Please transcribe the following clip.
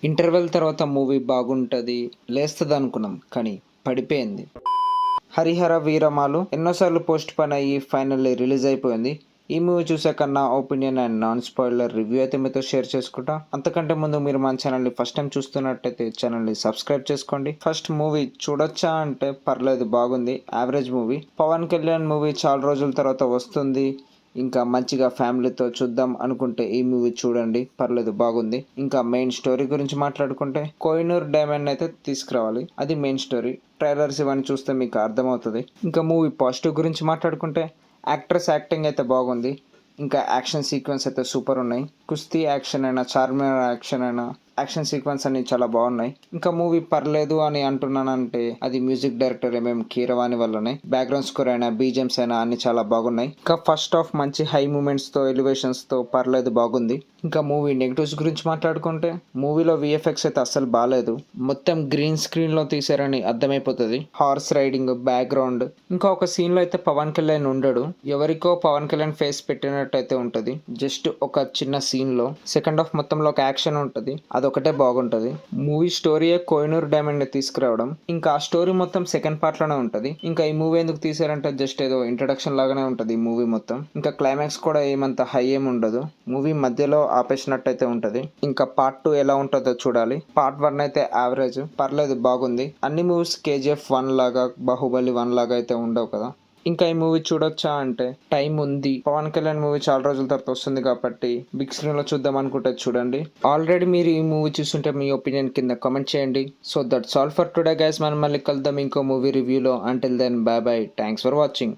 Interval తర్వాత movie బాగుంటుంది లేస్తుంది అనుకున్నాం, కానీ పడిపోయింది. హరిహర వీరమాలు ఎన్నోసార్లు పోస్ట్ పోన్ అయ్యి ఫైనల్లీ రిలీజ్ అయిపోయింది. ఈ మూవీ చూసాక నా opinion and non spoiler review అయితే మీతో షేర్ చేసుకుంటా. అంతకంటే ముందు మీరు మన ఛానల్ని ఫస్ట్ టైం చూస్తున్నట్టయితే ఛానల్ని సబ్స్క్రైబ్ చేసుకోండి. ఫస్ట్ మూవీ చూడొచ్చా అంటే పర్లేదు, బాగుంది, average movie. Pawan Kalyan movie చాలా రోజుల తర్వాత వస్తుంది, ఇంకా మంచిగా ఫ్యామిలీతో చూద్దాం అనుకుంటే ఈ మూవీ చూడండి, పర్లేదు, బాగుంది. ఇంకా మెయిన్ స్టోరీ గురించి మాట్లాడుకుంటే కోహినూర్ డైమండ్ అయితే తీసుకురావాలి, అది మెయిన్ స్టోరీ. ట్రైలర్స్ ఇవన్నీ చూస్తే మీకు అర్థమవుతుంది. ఇంకా మూవీ పాజిటివ్ గురించి మాట్లాడుకుంటే యాక్ట్రెస్ యాక్టింగ్ అయితే బాగుంది. ఇంకా యాక్షన్ సీక్వెన్స్ అయితే సూపర్ ఉన్నాయి. కుస్తీ యాక్షన్ అయినా, చార్మినార్ యాక్షన్ అయినా, యాక్షన్ సీక్వెన్స్ అన్ని చాలా బాగున్నాయి. ఇంకా మూవీ పర్లేదు అని అంటున్నానంటే అది మ్యూజిక్ డైరెక్టర్ ఎంఎం కీరవాణి వల్లనే. బ్యాక్గ్రౌండ్ స్కోర్ అయినా, బీజిఎమ్స్ అయినా అన్ని చాలా బాగున్నాయి. ఇంకా ఫస్ట్ హాఫ్ మంచి హై మూమెంట్స్ తో, ఎలివేషన్స్ తో పర్లేదు, బాగుంది. ఇంకా మూవీ నెగిటివ్స్ గురించి మాట్లాడుకుంటే మూవీలో విఎఫ్ఎక్స్ అయితే అస్సలు బాగాలేదు. మొత్తం గ్రీన్ స్క్రీన్ లో తీసారని అర్థమైపోతుంది. హార్స్ రైడింగ్, బ్యాక్గ్రౌండ్, ఇంకా ఒక సీన్ లో అయితే పవన్ కళ్యాణ్ ఉండడు, ఎవరికో పవన్ కళ్యాణ్ ఫేస్ పెట్టినట్టు అయితే ఉంటది. జస్ట్ ఒక చిన్న సీన్ లో. సెకండ్ హాఫ్ మొత్తంలో ఒక యాక్షన్ ఉంటది, అదొకటే బాగుంటది. మూవీ స్టోరీయే కోహినూర్ డైమండ్ ని తీసుకురావడం, ఇంకా ఆ స్టోరీ మొత్తం సెకండ్ పార్ట్ లోనే ఉంటది. ఇంకా ఈ మూవీ ఎందుకు తీసారంటే జస్ట్ ఏదో ఇంట్రడక్షన్ లాగానే ఉంటది ఈ మూవీ మొత్తం. ఇంకా క్లైమాక్స్ కూడా ఏమంత హై ఏమి ఉండదు, మూవీ మధ్యలో ఆపేసినట్టు అయితే ఉంటది. ఇంకా పార్ట్ 2 ఎలా ఉంటుందో చూడాలి. పార్ట్ 1 అయితే యావరేజ్, పర్లేదు, బాగుంది. అన్ని మూవీస్ కేజీఎఫ్ 1 లాగా, బాహుబలి 1 లాగా అయితే ఉండవు కదా. ఇంకా ఈ మూవీ చూడొచ్చా అంటే టైం ఉంది. పవన్ కళ్యాణ్ మూవీ చాలా రోజుల తర్వాత వస్తుంది కాబట్టి బిగ్ స్క్రీన్ లో చూద్దాం అనుకుంటే చూడండి. ఆల్రెడీ మీరు ఈ మూవీ చూస్తుంటే మీ ఒపీనియన్ కింద కామెంట్ చేయండి. So that's all for today guys. మనం మళ్ళీ కలుద్దాం ఇంకో మూవీ రివ్యూలో. Until then, bye bye, thanks for watching.